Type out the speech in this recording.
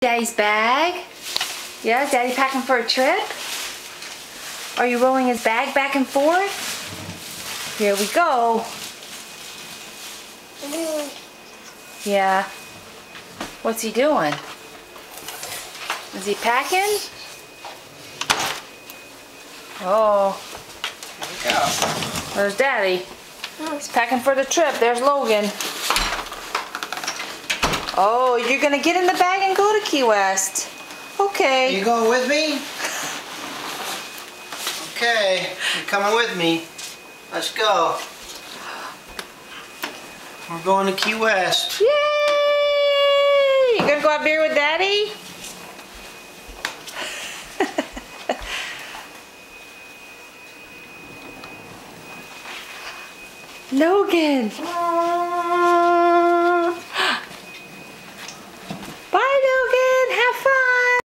Daddy's bag. Yeah, is Daddy packing for a trip? Are you rolling his bag back and forth? Here we go. Yeah. What's he doing? Is he packing? Oh. Here we go. There's Daddy. He's packing for the trip. There's Logan. Oh, you're gonna get in the bag and go to Key West. Okay. Are you going with me? Okay, you're coming with me. Let's go. We're going to Key West. Yay! You gonna go have beer with Daddy? Logan!